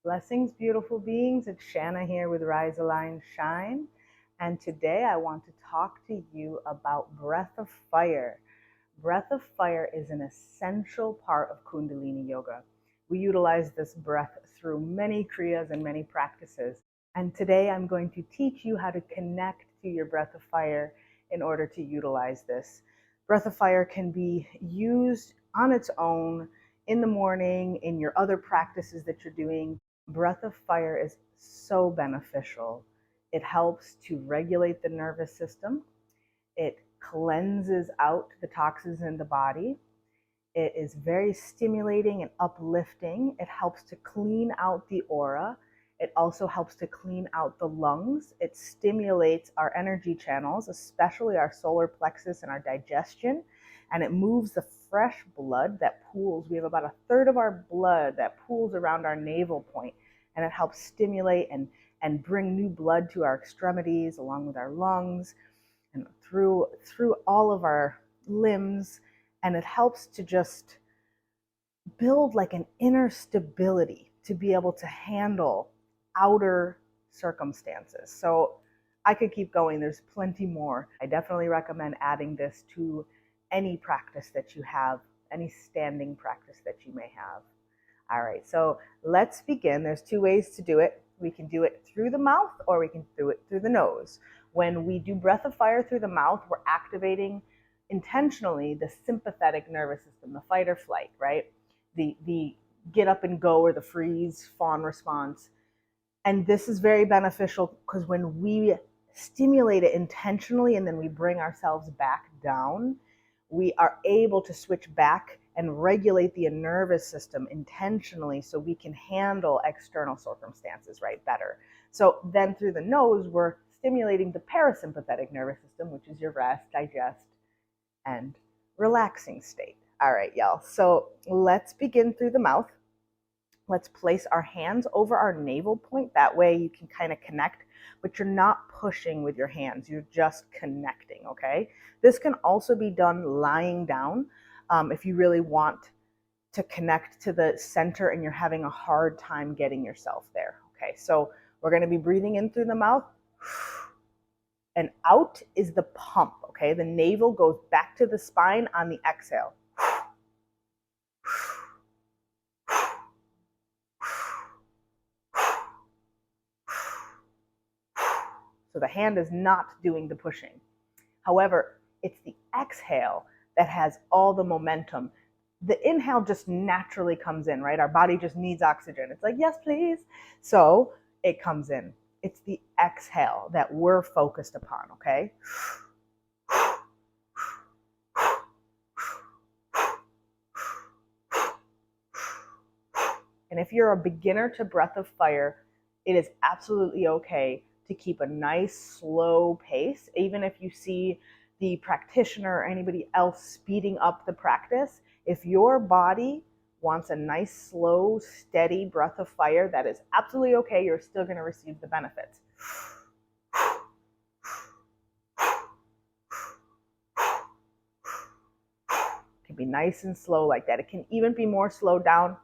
Blessings, beautiful beings. It's Shanna here with Rise, Align, Shine. And today I want to talk to you about breath of fire. Breath of fire is an essential part of Kundalini yoga. We utilize this breath through many kriyas and many practices. And today I'm going to teach you how to connect to your breath of fire in order to utilize this. Breath of fire can be used on its own in the morning, in your other practices that you're doing. Breath of fire is so beneficial. It helps to regulate the nervous system. It cleanses out the toxins in the body. It is very stimulating and uplifting. It helps to clean out the aura. It also helps to clean out the lungs. It stimulates our energy channels, especially our solar plexus and our digestion. And it moves the fresh blood that pools. We have about a third of our blood that pools around our navel point. And it helps stimulate and bring new blood to our extremities along with our lungs and through all of our limbs. And it helps to just build like an inner stability to be able to handle outer circumstances. So I could keep going. There's plenty more. I definitely recommend adding this to any practice that you have, any standing practice that you may have. All right, so let's begin. There's two ways to do it. We can do it through the mouth or we can do it through the nose. When we do breath of fire through the mouth, we're activating intentionally the sympathetic nervous system, the fight or flight, right? The get up and go or the freeze, fawn response. And this is very beneficial because when we stimulate it intentionally and then we bring ourselves back down, we are able to switch back and regulate the nervous system intentionally so we can handle external circumstances, right, better. So then through the nose, we're stimulating the parasympathetic nervous system, which is your rest, digest, and relaxing state. All right, y'all. So let's begin through the mouth. Let's place our hands over our navel point. That way you can kind of connect, but you're not pushing with your hands. You're just connecting, okay? This can also be done lying down if you really want to connect to the center and you're having a hard time getting yourself there, okay? So we're going to be breathing in through the mouth, and out is the pump, okay? The navel goes back to the spine on the exhale. So the hand is not doing the pushing. However, it's the exhale that has all the momentum. The inhale just naturally comes in, right? Our body just needs oxygen. It's like, yes, please. So it comes in. It's the exhale that we're focused upon, okay? And if you're a beginner to breath of fire, it is absolutely okay to keep a nice slow pace. Even if you see the practitioner or anybody else speeding up the practice, if your body wants a nice slow steady breath of fire, that is absolutely okay. You're still going to receive the benefits. It can be nice and slow like that. It can even be more slowed down.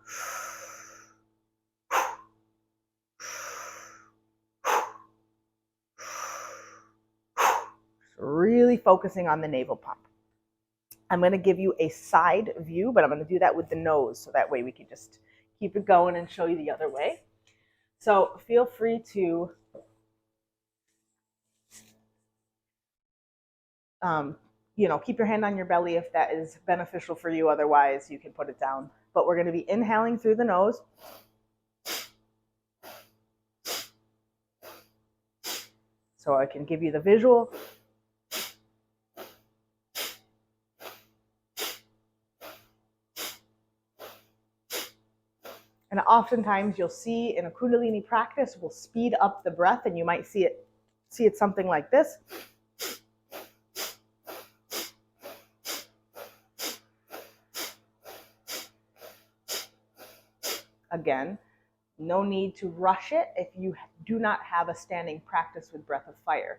Really focusing on the navel pump. I'm going to give you a side view, but I'm going to do that with the nose so that way we can just keep it going and show you the other way. So feel free to keep your hand on your belly if that is beneficial for you. Otherwise, you can put it down. But we're going to be inhaling through the nose. So I can give you the visual. And oftentimes you'll see in a Kundalini practice, we'll speed up the breath and you might see it something like this. Again, no need to rush it if you do not have a standing practice with breath of fire.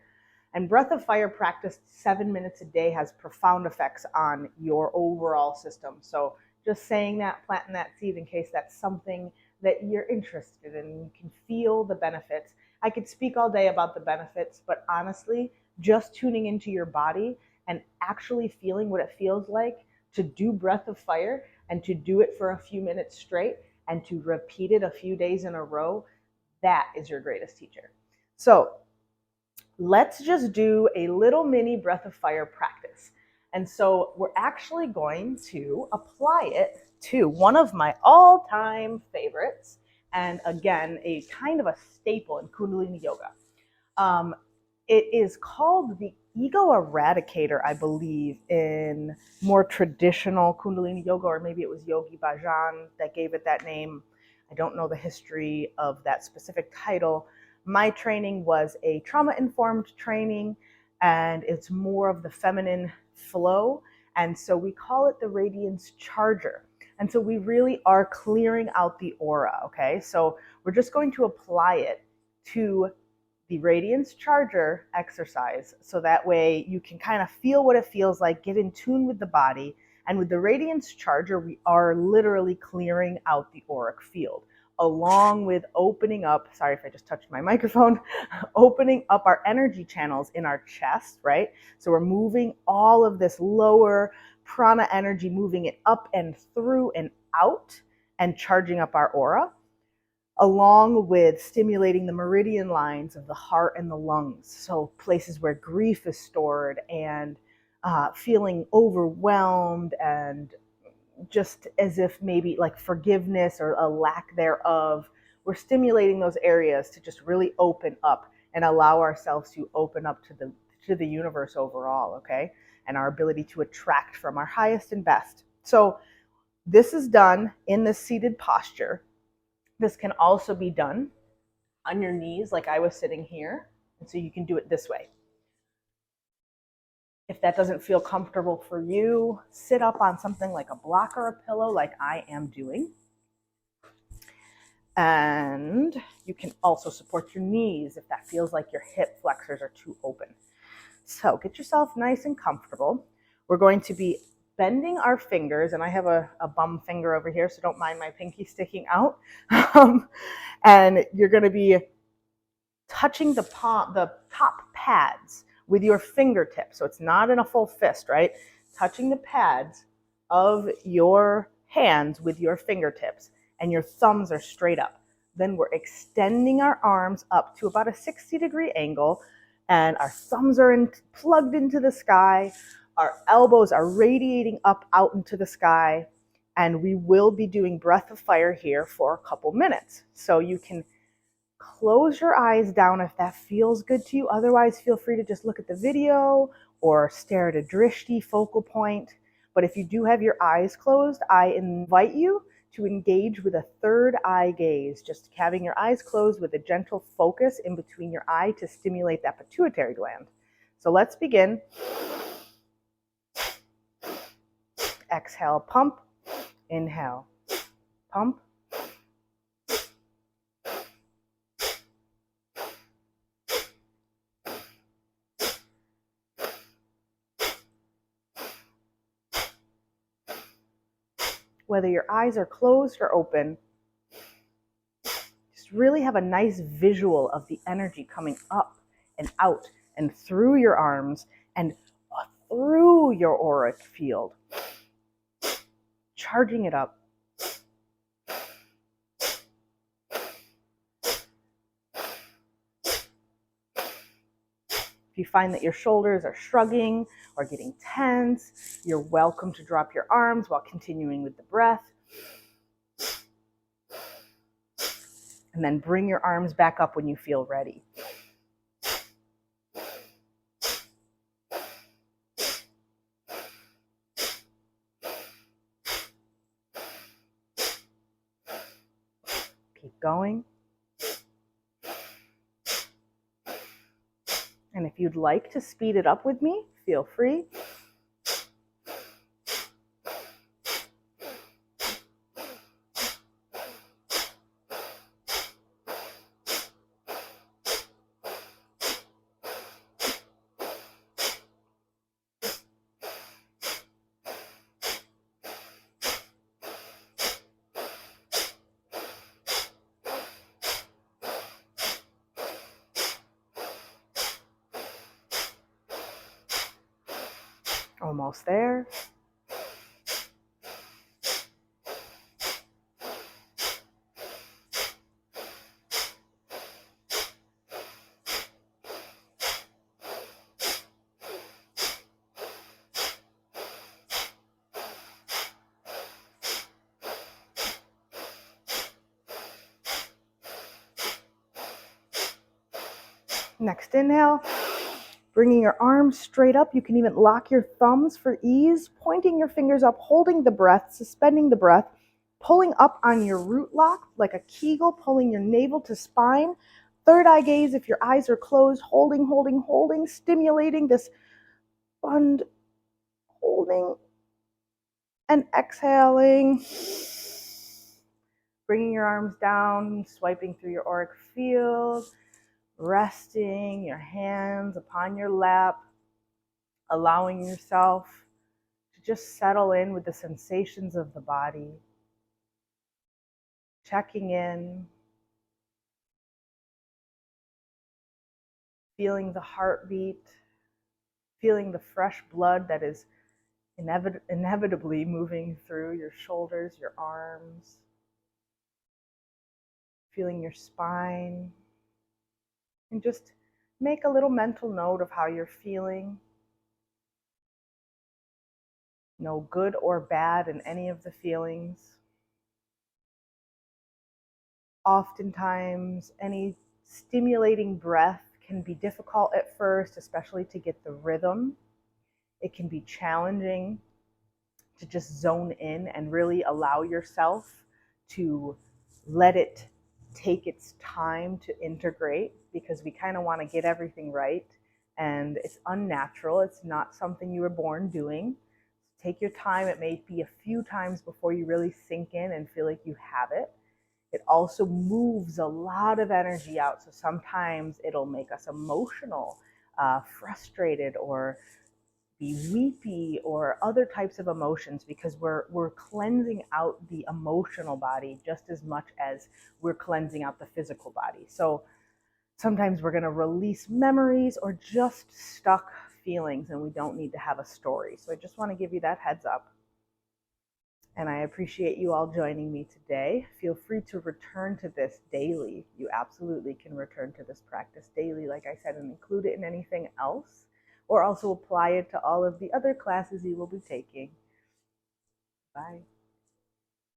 And breath of fire practice 7 minutes a day has profound effects on your overall system. So just saying that, planting that seed in case that's something that you're interested in. You can feel the benefits. I could speak all day about the benefits, but honestly, just tuning into your body and actually feeling what it feels like to do breath of fire and to do it for a few minutes straight and to repeat it a few days in a row, that is your greatest teacher. So let's just do a little mini breath of fire practice. And so we're actually going to apply it to one of my all-time favorites, and again, a kind of a staple in Kundalini yoga. It is called the ego eradicator, I believe, in more traditional Kundalini yoga, or maybe it was Yogi Bhajan that gave it that name. I don't know the history of that specific title. My training was a trauma-informed training, and it's more of the feminine flow. And so we call it the Radiance charger. And so we really are clearing out the aura, okay? So we're just going to apply it to the Radiance charger exercise. So that way you can kind of feel what it feels like, get in tune with the body. And with the Radiance charger, we are literally clearing out the auric field, along with opening up, sorry if I just touched my microphone, opening up our energy channels in our chest, right? So we're moving all of this lower prana energy, moving it up and through and out and charging up our aura, along with stimulating the meridian lines of the heart and the lungs. So places where grief is stored and feeling overwhelmed and just as if maybe like forgiveness or a lack thereof, we're stimulating those areas to just really open up and allow ourselves to open up to the universe overall, okay? And our ability to attract from our highest and best. So this is done in this seated posture. This can also be done on your knees like I was sitting here. And so you can do it this way. If that doesn't feel comfortable for you, sit up on something like a block or a pillow like I am doing. And you can also support your knees if that feels like your hip flexors are too open. So get yourself nice and comfortable. We're going to be bending our fingers, and I have a bum finger over here, so don't mind my pinky sticking out. And you're going to be touching the top pads with your fingertips. So it's not in a full fist, right? Touching the pads of your hands with your fingertips, and your thumbs are straight up. Then we're extending our arms up to about a 60-degree angle, and our thumbs are plugged into the sky. Our elbows are radiating up out into the sky, and we will be doing breath of fire here for a couple minutes. So you can close your eyes down if that feels good to you. Otherwise, feel free to just look at the video or stare at a drishti focal point. But if you do have your eyes closed, I invite you to engage with a third eye gaze, just having your eyes closed with a gentle focus in between your eye to stimulate that pituitary gland. So let's begin. Exhale, pump. Inhale, pump. Whether your eyes are closed or open, just really have a nice visual of the energy coming up and out and through your arms and through your auric field, charging it up. If you find that your shoulders are shrugging or getting tense, you're welcome to drop your arms while continuing with the breath. And then bring your arms back up when you feel ready. Keep going. And if you'd like to speed it up with me, feel free. Almost there. Next inhale, bringing your arms straight up. You can even lock your thumbs for ease, pointing your fingers up, holding the breath, suspending the breath, pulling up on your root lock like a Kegel, pulling your navel to spine. Third eye gaze if your eyes are closed, holding, stimulating this fund, holding and exhaling. Bringing your arms down, swiping through your auric field, resting your hands upon your lap, allowing yourself to just settle in with the sensations of the body, checking in, feeling the heartbeat, feeling the fresh blood that is inevitably moving through your shoulders, your arms, feeling your spine, and just make a little mental note of how you're feeling. No good or bad in any of the feelings. Oftentimes, any stimulating breath can be difficult at first, especially to get the rhythm. It can be challenging to just zone in and really allow yourself to let it take its time to integrate, because we kind of want to get everything right, and it's unnatural. It's not something you were born doing. Take your time. It may be a few times before you really sink in and feel like you have it. It also moves a lot of energy out. So sometimes it'll make us emotional, frustrated, or be weepy, or other types of emotions, because we're cleansing out the emotional body just as much as we're cleansing out the physical body. So sometimes we're going to release memories or just stuck feelings, and we don't need to have a story. So I just want to give you that heads up. And I appreciate you all joining me today. Feel free to return to this daily. You absolutely can return to this practice daily, like I said, and include it in anything else, or also apply it to all of the other classes you will be taking. Bye.